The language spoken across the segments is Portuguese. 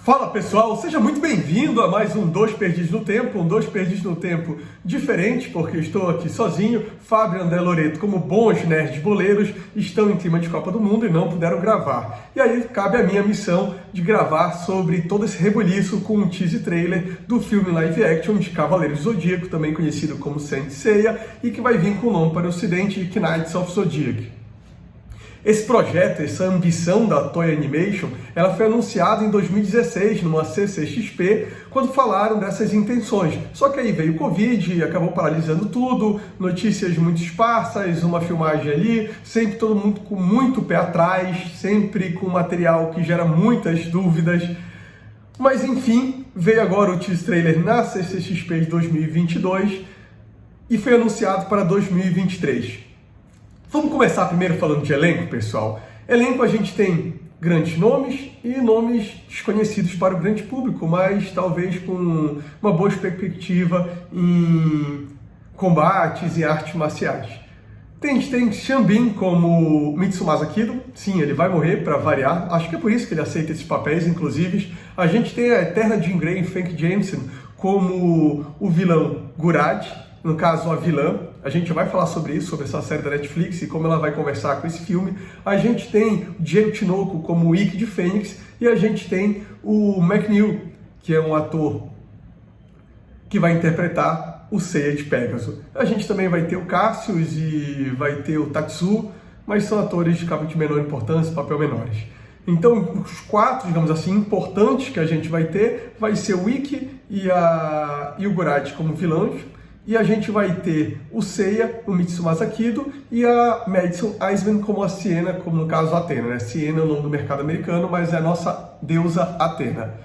Fala pessoal, seja muito bem-vindo a mais um Dois Perdidos no Tempo, um Dois Perdidos no Tempo diferente, porque estou aqui sozinho. Fábio e André Loreto, como bons nerds boleiros, estão em clima de Copa do Mundo e não puderam gravar. E aí cabe a minha missão de gravar sobre todo esse rebuliço com um teaser trailer do filme live action de Cavaleiros do Zodíaco, também conhecido como Saint Seiya, e que vai vir com o nome para o ocidente de Knights of Zodiac. Esse projeto, essa ambição da Toei Animation, ela foi anunciada em 2016 numa CCXP, quando falaram dessas intenções. Só que aí veio o Covid e acabou paralisando tudo, notícias muito esparsas, uma filmagem ali, sempre todo mundo com muito pé atrás, sempre com material que gera muitas dúvidas. Mas enfim, veio agora o teaser trailer na CCXP de 2022 e foi anunciado para 2023. Vamos começar primeiro falando de elenco, pessoal. Elenco a gente tem grandes nomes e nomes desconhecidos para o grande público, mas talvez com uma boa perspectiva em combates e artes marciais. A gente tem Xambin como Mitsumasa Kido, sim, ele vai morrer para variar, acho que é por isso que ele aceita esses papéis, inclusive. A gente tem a eterna Jean Grey, Frank Jameson, como o vilão Gurad, no caso a vilã. A gente vai falar sobre isso, sobre essa série da Netflix e como ela vai conversar com esse filme. A gente tem o Diego Tinoco como o Ikki de Fênix e a gente tem o McNeil, que é um ator que vai interpretar o Seiya de Pégaso. A gente também vai ter o Cassius e vai ter o Tatsu, mas são atores de menor importância, papel menores. Então, os quatro, digamos assim, importantes que a gente vai ter vai ser o Ikki e o Gurad como vilões. E a gente vai ter o Seiya, o Mitsumasa Kido, e a Madison Iceman como a Siena, como no caso a Athena, né? Siena é o nome do mercado americano, mas é a nossa deusa Athena.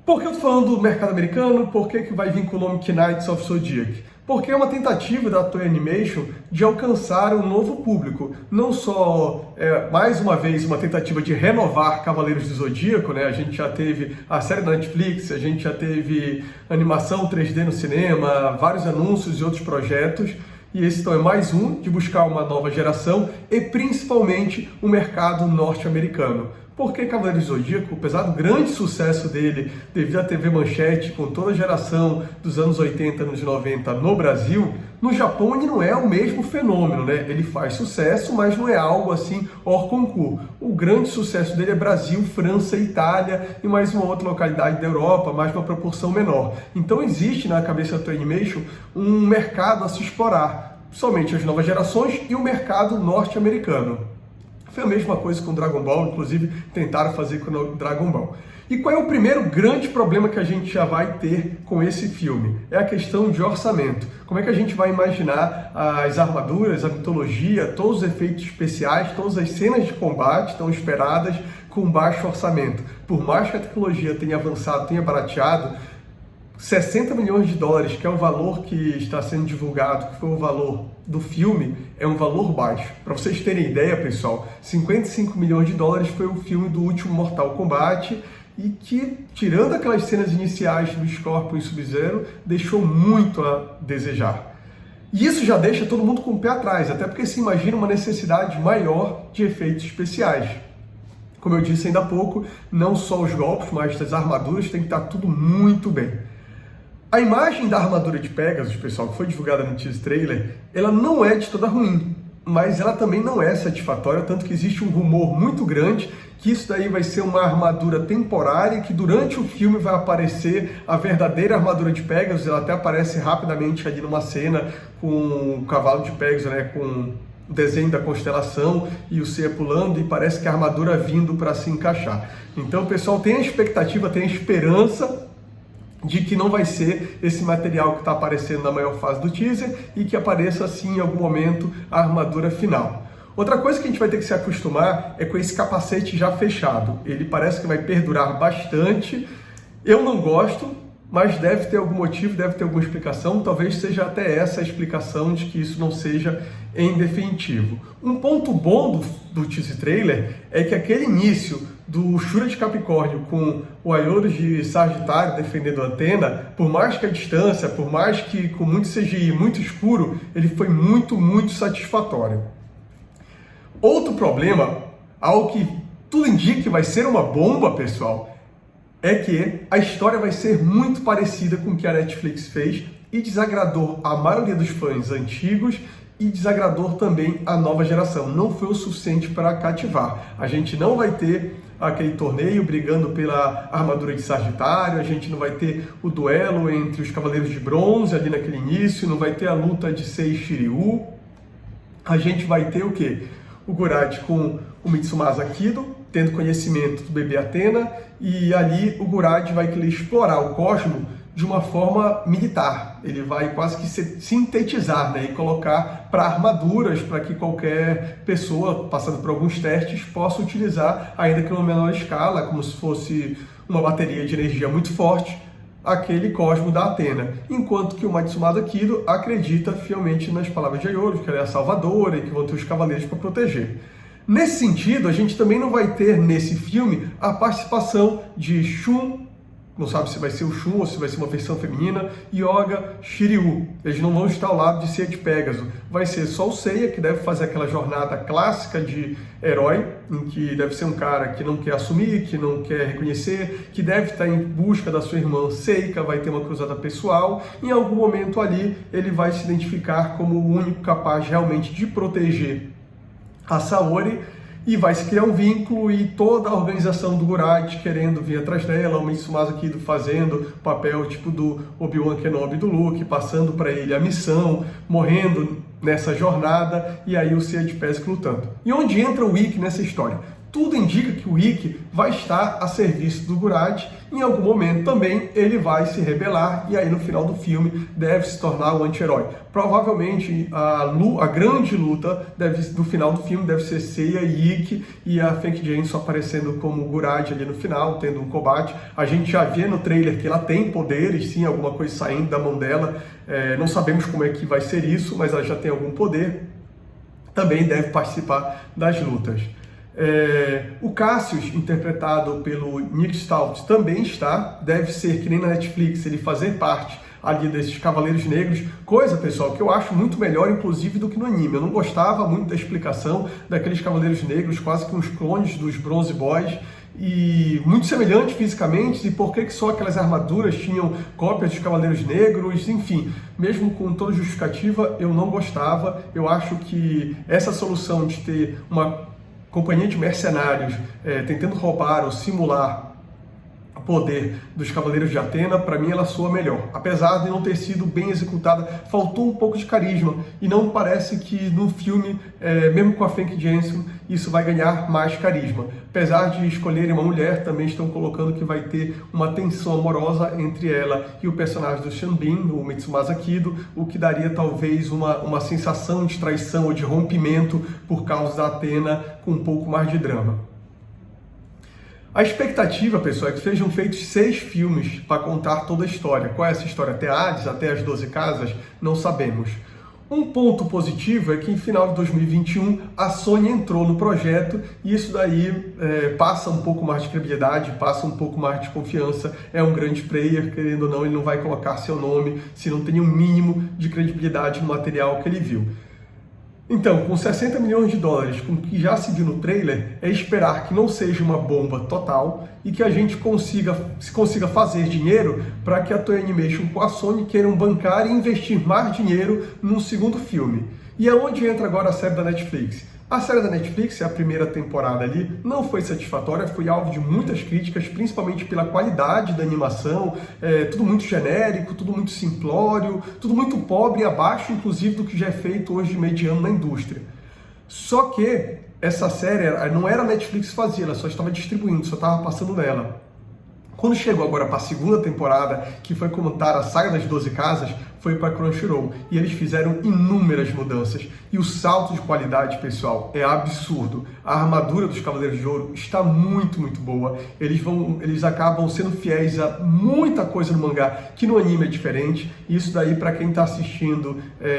Por que eu estou falando do mercado americano? Por que vai vir com o nome Knights of Zodiac? Porque é uma tentativa da Toei Animation de alcançar um novo público. Não só, mais uma vez, uma tentativa de renovar Cavaleiros do Zodíaco, né? A gente já teve a série da Netflix, a gente já teve animação 3D no cinema, vários anúncios e outros projetos. E esse então é mais um de buscar uma nova geração e principalmente o mercado norte-americano. Porque Cavaleiros do Zodíaco, apesar do grande sucesso dele devido à TV Manchete, com toda a geração dos anos 80 e anos 90 no Brasil, no Japão ele não é o mesmo fenômeno, né? Ele faz sucesso, mas não é algo assim hors concurso. O grande sucesso dele é Brasil, França, Itália e mais uma outra localidade da Europa, mas uma proporção menor. Então existe na cabeça da Toei Animation um mercado a se explorar, somente as novas gerações e o mercado norte-americano. Foi a mesma coisa com Dragon Ball, inclusive tentaram fazer com o Dragon Ball. E qual é o primeiro grande problema que a gente já vai ter com esse filme? É a questão de orçamento. Como é que a gente vai imaginar as armaduras, a mitologia, todos os efeitos especiais, todas as cenas de combate tão esperadas com baixo orçamento? Por mais que a tecnologia tenha avançado, tenha barateado, 60 milhões de dólares, que é o valor que está sendo divulgado, que foi o valor do filme, é um valor baixo. Para vocês terem ideia, pessoal, 55 milhões de dólares foi o filme do último Mortal Kombat e que, tirando aquelas cenas iniciais do Scorpion e Sub-Zero, deixou muito a desejar. E isso já deixa todo mundo com o pé atrás, até porque se imagina uma necessidade maior de efeitos especiais. Como eu disse ainda há pouco, não só os golpes, mas as armaduras tem que estar tudo muito bem. A imagem da armadura de Pégasus, pessoal, que foi divulgada no teaser trailer, ela não é de toda ruim, mas ela também não é satisfatória, tanto que existe um rumor muito grande que isso daí vai ser uma armadura temporária, que durante o filme vai aparecer a verdadeira armadura de Pégasus. Ela até aparece rapidamente ali numa cena com o cavalo de Pégasus, né, com o desenho da constelação e o Seiya pulando, e parece que a armadura vindo para se encaixar. Então o pessoal tem a expectativa, tem a esperança de que não vai ser esse material que está aparecendo na maior fase do teaser e que apareça assim em algum momento a armadura final. Outra coisa que a gente vai ter que se acostumar é com esse capacete já fechado. Ele parece que vai perdurar bastante. Eu não gosto, mas deve ter algum motivo, deve ter alguma explicação. Talvez seja até essa a explicação de que isso não seja em definitivo. Um ponto bom do teaser trailer é que aquele início do Shura de Capricórnio com o Aiolus de Sagitário defendendo a Athena, por mais que a distância, por mais que com muito CGI, muito escuro, ele foi muito satisfatório. Outro problema, algo que tudo indica que vai ser uma bomba, pessoal, é que a história vai ser muito parecida com o que a Netflix fez e desagradou a maioria dos fãs antigos e desagradou também a nova geração. Não foi o suficiente para cativar. A gente não vai ter aquele torneio brigando pela armadura de Sagitário, a gente não vai ter o duelo entre os Cavaleiros de Bronze ali naquele início, não vai ter a luta de Sei e Shiryu. A gente vai ter o quê? O Gurad com o Mitsumasa Kido, tendo conhecimento do bebê Athena, e ali o Gurad vai querer explorar o cosmo de uma forma militar. Ele vai quase que sintetizar, né, e colocar para armaduras, para que qualquer pessoa, passando por alguns testes, possa utilizar, ainda que em uma menor escala, como se fosse uma bateria de energia muito forte, aquele cosmo da Athena. Enquanto que o Mitsumasa Kido acredita fielmente nas palavras de Aioru, que ela é a salvadora e que vão ter os cavaleiros para proteger. Nesse sentido, a gente também não vai ter nesse filme a participação de Shun, não sabe se vai ser o Shun ou se vai ser uma versão feminina, Yoga, Shiryu. Eles não vão estar ao lado de Seiya de Pégaso. Vai ser só o Seiya, que deve fazer aquela jornada clássica de herói, em que deve ser um cara que não quer assumir, que não quer reconhecer, que deve estar em busca da sua irmã Seika, vai ter uma cruzada pessoal. Em algum momento ali, ele vai se identificar como o único capaz realmente de proteger a Saori, e vai se criar um vínculo e toda a organização do Gurad querendo vir atrás dela, o Mitsumasa Kido fazendo papel tipo do Obi-Wan Kenobi do Luke, passando para ele a missão, morrendo nessa jornada, e aí o Seiya de Pégaso lutando. E onde entra o Ikki nessa história? Tudo indica que o Ikki vai estar a serviço do Gurad. Em algum momento também ele vai se rebelar e aí no final do filme deve se tornar o anti-herói. Provavelmente a grande luta do final do filme deve ser Seiya e Ikki e a Feng Jensen aparecendo como Gurad ali no final, tendo um combate. A gente já vê no trailer que ela tem poderes, sim, alguma coisa saindo da mão dela. Não sabemos como é que vai ser isso, mas ela já tem algum poder. Também deve participar das lutas. O Cassius, interpretado pelo Nick Stout, também está, deve ser que nem na Netflix, ele fazer parte ali desses Cavaleiros Negros, coisa, pessoal, que eu acho muito melhor, inclusive, do que no anime. Eu não gostava muito da explicação daqueles Cavaleiros Negros, quase que uns clones dos Bronze Boys, e muito semelhantes fisicamente, e por que só aquelas armaduras tinham cópias dos Cavaleiros Negros, enfim, mesmo com toda justificativa, eu não gostava. Eu acho que essa solução de ter uma companhia de mercenários tentando roubar ou simular o poder dos Cavaleiros de Athena, para mim ela soa melhor. Apesar de não ter sido bem executada, faltou um pouco de carisma, e não parece que no filme, mesmo com a Feng Jensen, isso vai ganhar mais carisma. Apesar de escolherem uma mulher, também estão colocando que vai ter uma tensão amorosa entre ela e o personagem do Shanbin, o Mitsumasa Kido, o que daria talvez uma sensação de traição ou de rompimento por causa da Athena, com um pouco mais de drama. A expectativa, pessoal, é que sejam feitos 6 filmes para contar toda a história. Qual é essa história? Até Hades, até as 12 casas? Não sabemos. Um ponto positivo é que em final de 2021 a Sony entrou no projeto e isso daí passa um pouco mais de credibilidade, passa um pouco mais de confiança. É um grande player, querendo ou não, ele não vai colocar seu nome se não tem um mínimo de credibilidade no material que ele viu. Então, com 60 milhões de dólares, com o que já se viu no trailer, é esperar que não seja uma bomba total e que a gente consiga fazer dinheiro para que a Toei Animation com a Sony queiram bancar e investir mais dinheiro num segundo filme. E é onde entra agora a série da Netflix. A série da Netflix, a primeira temporada ali, não foi satisfatória, foi alvo de muitas críticas, principalmente pela qualidade da animação, tudo muito genérico, tudo muito simplório, tudo muito pobre e abaixo, inclusive, do que já é feito hoje de mediano na indústria. Só que essa série não era a Netflix que fazia, ela só estava distribuindo, só estava passando nela. Quando chegou agora para a segunda temporada, que foi contar a saga das 12 casas, foi para Crunchyroll. E eles fizeram inúmeras mudanças. E o salto de qualidade, pessoal, é absurdo. A armadura dos Cavaleiros de Ouro está muito, muito boa. Eles acabam sendo fiéis a muita coisa no mangá, que no anime é diferente. E isso daí, para quem está assistindo,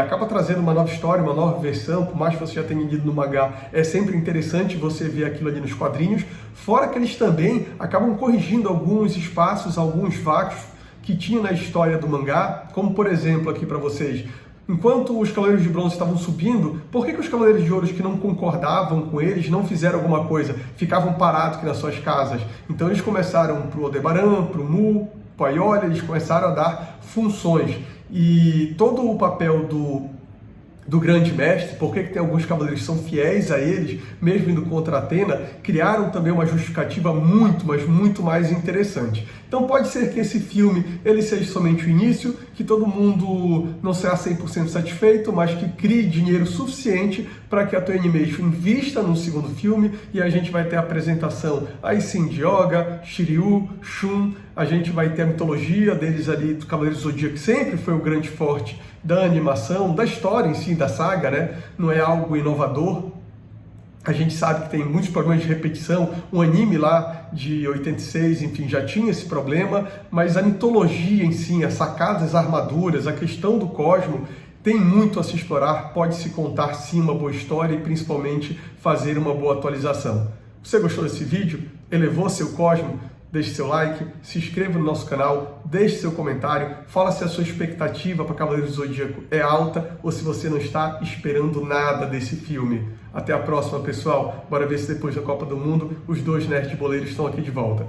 acaba trazendo uma nova história, uma nova versão. Por mais que você já tenha lido no mangá, é sempre interessante você ver aquilo ali nos quadrinhos. Fora que eles também acabam corrigindo alguns espaços, alguns vácuos que tinha na história do mangá, como por exemplo aqui para vocês, Enquanto os Cavaleiros de Bronze estavam subindo, por que os Cavaleiros de Ouro que não concordavam com eles não fizeram alguma coisa? Ficavam parados aqui nas suas casas. Então eles começaram para o Aldebaran, para o Mu, para o Aiolha, eles começaram a dar funções. E todo o papel do grande mestre, por que tem alguns cavaleiros que são fiéis a eles, mesmo indo contra Athena, criaram também uma justificativa muito, mas muito mais interessante. Então pode ser que esse filme ele seja somente o início, que todo mundo não será 100% satisfeito, mas que crie dinheiro suficiente para que a Toei Animation invista no segundo filme e a gente vai ter a apresentação aí sim de Yoga, Shiryu, Shun, a gente vai ter a mitologia deles ali do Cavaleiro do Zodíaco, que sempre foi o grande forte da animação, da história em si, da saga, né? Não é algo inovador. A gente sabe que tem muitos problemas de repetição. O anime lá de 86, enfim, já tinha esse problema, mas a mitologia em si, as sacadas, as armaduras, a questão do cosmo, tem muito a se explorar, pode-se contar sim uma boa história e principalmente fazer uma boa atualização. Você gostou desse vídeo? Elevou seu cosmo? Deixe seu like, se inscreva no nosso canal, deixe seu comentário, fala se a sua expectativa para Cavaleiros do Zodíaco é alta ou se você não está esperando nada desse filme. Até a próxima, pessoal. Bora ver se depois da Copa do Mundo os dois nerds boleiros estão aqui de volta.